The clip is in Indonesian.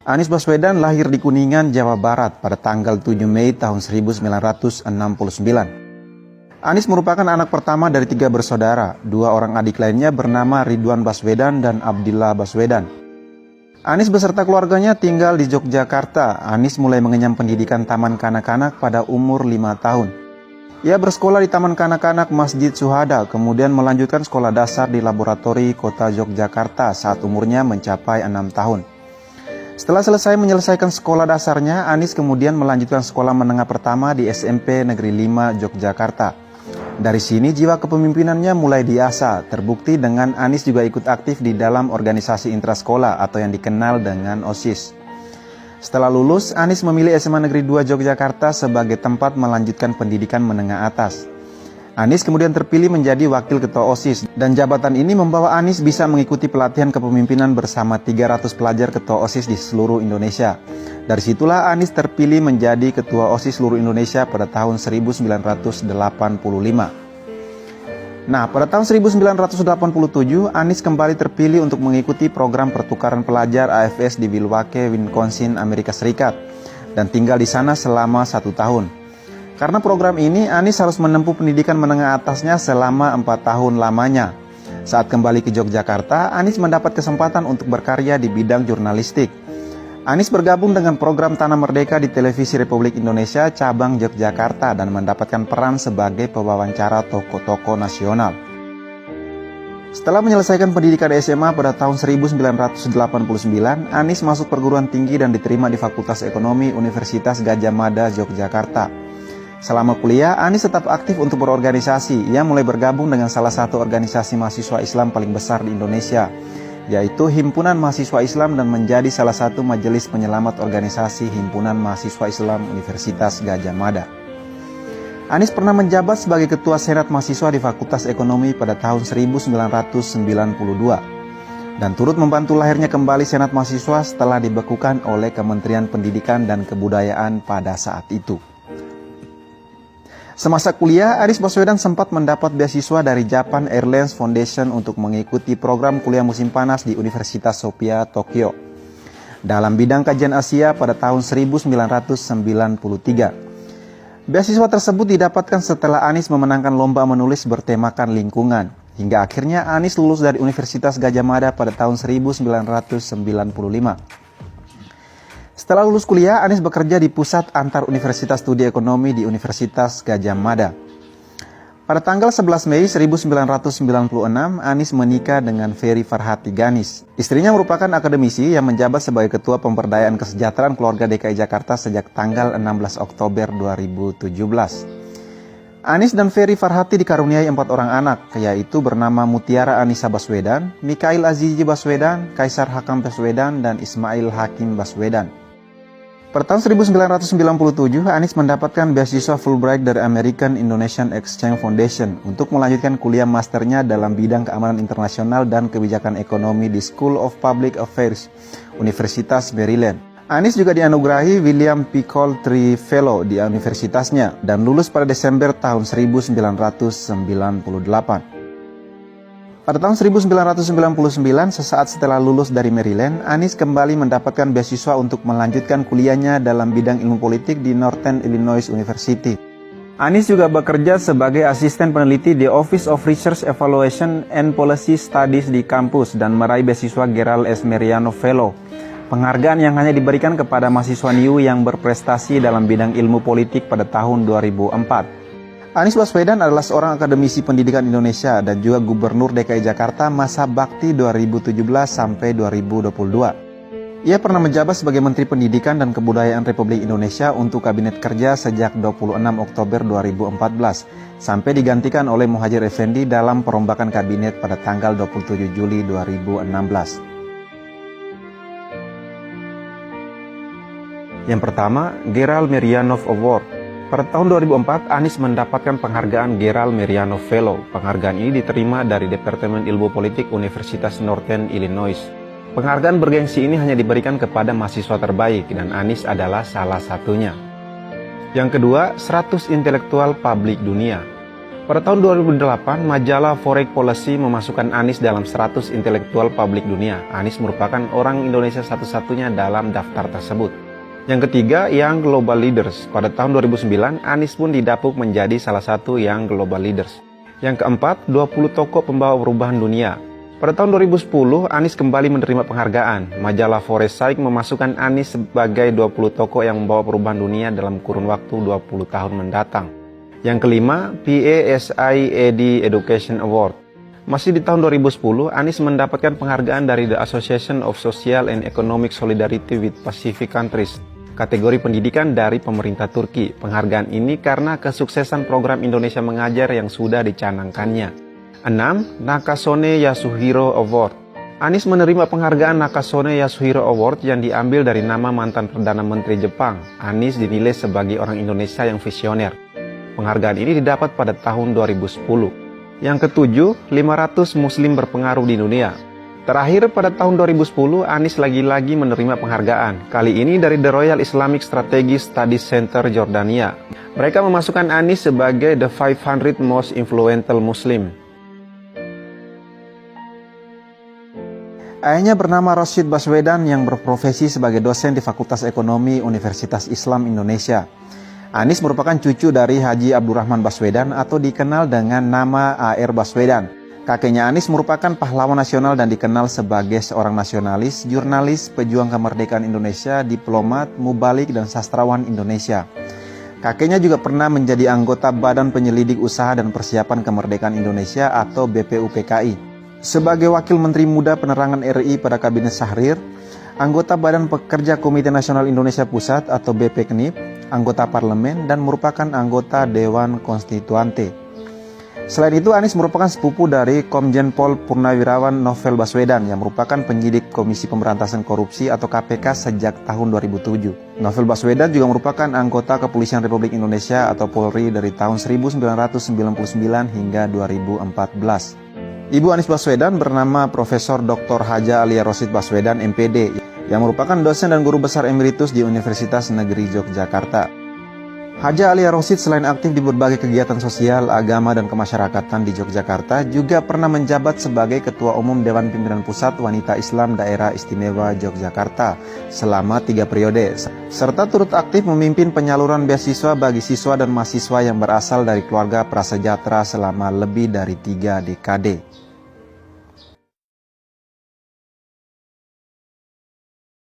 Anies Baswedan lahir di Kuningan, Jawa Barat pada tanggal 7 Mei tahun 1969. Anies merupakan anak pertama dari 3 bersaudara. 2 orang adik lainnya bernama Ridwan Baswedan dan Abdillah Baswedan. Anies beserta keluarganya tinggal di Yogyakarta. Anies mulai mengenyam pendidikan taman kanak-kanak pada umur 5 tahun. Ia bersekolah di Taman Kanak-kanak Masjid Syuhada, kemudian melanjutkan sekolah dasar di Laboratori Kota Yogyakarta saat umurnya mencapai 6 tahun. Setelah menyelesaikan sekolah dasarnya, Anies kemudian melanjutkan sekolah menengah pertama di SMP Negeri 5 Yogyakarta. Dari sini jiwa kepemimpinannya mulai diasah, terbukti dengan Anies juga ikut aktif di dalam organisasi intrasekolah atau yang dikenal dengan OSIS. Setelah lulus, Anies memilih SMA Negeri 2 Yogyakarta sebagai tempat melanjutkan pendidikan menengah atas. Anies kemudian terpilih menjadi Wakil Ketua OSIS dan jabatan ini membawa Anies bisa mengikuti pelatihan kepemimpinan bersama 300 pelajar Ketua OSIS di seluruh Indonesia. Dari situlah Anies terpilih menjadi Ketua OSIS seluruh Indonesia pada tahun 1985. Nah, pada tahun 1987, Anies kembali terpilih untuk mengikuti program pertukaran pelajar AFS di Milwaukee, Wisconsin, Amerika Serikat, dan tinggal di sana selama 1 tahun. Karena program ini, Anies harus menempuh pendidikan menengah atasnya selama 4 tahun lamanya. Saat kembali ke Yogyakarta, Anies mendapat kesempatan untuk berkarya di bidang jurnalistik. Anies bergabung dengan program Tanah Merdeka di Televisi Republik Indonesia cabang Yogyakarta dan mendapatkan peran sebagai pewawancara tokoh-tokoh nasional. Setelah menyelesaikan pendidikan SMA pada tahun 1989, Anies masuk perguruan tinggi dan diterima di Fakultas Ekonomi Universitas Gadjah Mada, Yogyakarta. Selama kuliah, Anies tetap aktif untuk berorganisasi. Ia mulai bergabung dengan salah satu organisasi mahasiswa Islam paling besar di Indonesia, yaitu Himpunan Mahasiswa Islam, dan menjadi salah satu majelis penyelamat organisasi Himpunan Mahasiswa Islam Universitas Gadjah Mada. Anies pernah menjabat sebagai Ketua Senat Mahasiswa di Fakultas Ekonomi pada tahun 1992 dan turut membantu lahirnya kembali Senat Mahasiswa setelah dibekukan oleh Kementerian Pendidikan dan Kebudayaan pada saat itu. Semasa kuliah, Anies Baswedan sempat mendapat beasiswa dari Japan Airlines Foundation untuk mengikuti program kuliah musim panas di Universitas Sophia, Tokyo, dalam bidang kajian Asia pada tahun 1993. Beasiswa tersebut didapatkan setelah Anies memenangkan lomba menulis bertemakan lingkungan. Hingga akhirnya Anies lulus dari Universitas Gadjah Mada pada tahun 1995. Setelah lulus kuliah, Anies bekerja di Pusat Antar Universitas Studi Ekonomi di Universitas Gadjah Mada. Pada tanggal 11 Mei 1996, Anies menikah dengan Ferry Farhati Ganis. Istrinya merupakan akademisi yang menjabat sebagai Ketua Pemberdayaan Kesejahteraan Keluarga DKI Jakarta sejak tanggal 16 Oktober 2017. Anies dan Ferry Farhati dikaruniai 4 orang anak, yaitu bernama Mutiara Anissa Baswedan, Mikhail Azizi Baswedan, Kaisar Hakam Baswedan, dan Ismail Hakim Baswedan. Pada tahun 1997, Anies mendapatkan beasiswa Fulbright dari American Indonesian Exchange Foundation untuk melanjutkan kuliah masternya dalam bidang keamanan internasional dan kebijakan ekonomi di School of Public Affairs, Universitas Maryland. Anies juga dianugerahi William P. Coulter Fellow di universitasnya dan lulus pada Desember tahun 1998. Pada tahun 1999, sesaat setelah lulus dari Maryland, Anies kembali mendapatkan beasiswa untuk melanjutkan kuliahnya dalam bidang ilmu politik di Northern Illinois University. Anies juga bekerja sebagai asisten peneliti di Office of Research Evaluation and Policy Studies di kampus dan meraih beasiswa Gerald S. Mariano Fellow, penghargaan yang hanya diberikan kepada mahasiswa NIU yang berprestasi dalam bidang ilmu politik pada tahun 2004. Anies Baswedan adalah seorang akademisi pendidikan Indonesia dan juga Gubernur DKI Jakarta masa bakti 2017 sampai 2022. Ia pernah menjabat sebagai Menteri Pendidikan dan Kebudayaan Republik Indonesia untuk Kabinet Kerja sejak 26 Oktober 2014 sampai digantikan oleh Muhadjir Effendi dalam perombakan kabinet pada tanggal 27 Juli 2016. Yang pertama, Gerald Mariano Award. Pada tahun 2004, Anies mendapatkan penghargaan Gerald Mariano Fellow. Penghargaan ini diterima dari Departemen Ilmu Politik Universitas Northern Illinois. Penghargaan bergengsi ini hanya diberikan kepada mahasiswa terbaik dan Anies adalah salah satunya. Yang kedua, 100 intelektual publik dunia. Pada tahun 2008, majalah Foreign Policy memasukkan Anies dalam 100 intelektual publik dunia. Anies merupakan orang Indonesia satu-satunya dalam daftar tersebut. Yang ketiga, Young Global Leaders. Pada tahun 2009, Anies pun didapuk menjadi salah satu Young Global Leaders. Yang keempat, 20 tokoh pembawa perubahan dunia. Pada tahun 2010, Anies kembali menerima penghargaan. Majalah Foresight memasukkan Anies sebagai 20 tokoh yang membawa perubahan dunia dalam kurun waktu 20 tahun mendatang. Yang kelima, PASIAD Education Award. Masih di tahun 2010, Anies mendapatkan penghargaan dari The Association of Social and Economic Solidarity with Pacific Countries, kategori pendidikan dari pemerintah Turki. Penghargaan ini karena kesuksesan program Indonesia Mengajar yang sudah dicanangkannya. 6. Nakasone Yasuhiro Award. Anies menerima penghargaan Nakasone Yasuhiro Award yang diambil dari nama mantan Perdana Menteri Jepang. Anies dinilai sebagai orang Indonesia yang visioner. Penghargaan ini didapat pada tahun 2010. Yang ketujuh, 500 Muslim berpengaruh di dunia. Terakhir pada tahun 2010, Anies lagi-lagi menerima penghargaan. Kali ini dari The Royal Islamic Strategic Studies Center Jordania. Mereka memasukkan Anies sebagai the 500 most influential Muslim. Ayahnya bernama Rashid Baswedan yang berprofesi sebagai dosen di Fakultas Ekonomi Universitas Islam Indonesia. Anies merupakan cucu dari Haji Abdurrahman Baswedan atau dikenal dengan nama A.R. Baswedan. Kakeknya Anies merupakan pahlawan nasional dan dikenal sebagai seorang nasionalis, jurnalis, pejuang kemerdekaan Indonesia, diplomat, mubalik, dan sastrawan Indonesia. Kakeknya juga pernah menjadi anggota Badan Penyelidik Usaha dan Persiapan Kemerdekaan Indonesia atau BPUPKI. Sebagai Wakil Menteri Muda Penerangan RI pada Kabinet Syahrir, anggota Badan Pekerja Komite Nasional Indonesia Pusat atau BPKNIP, anggota parlemen, dan merupakan anggota Dewan Konstituante. Selain itu, Anies merupakan sepupu dari Komjen Pol Purnawirawan Novel Baswedan yang merupakan penyidik Komisi Pemberantasan Korupsi atau KPK sejak tahun 2007. Novel Baswedan juga merupakan anggota Kepolisian Republik Indonesia atau Polri dari tahun 1999 hingga 2014. Ibu Anies Baswedan bernama Profesor Dr. Haja Alia Roshid Baswedan MPD yang merupakan dosen dan guru besar emeritus di Universitas Negeri Yogyakarta. Haja Alia Roshid selain aktif di berbagai kegiatan sosial, agama, dan kemasyarakatan di Yogyakarta, juga pernah menjabat sebagai Ketua Umum Dewan Pimpinan Pusat Wanita Islam Daerah Istimewa Yogyakarta selama 3 periode, serta turut aktif memimpin penyaluran beasiswa bagi siswa dan mahasiswa yang berasal dari keluarga prasejahtera selama lebih dari 3 dekade.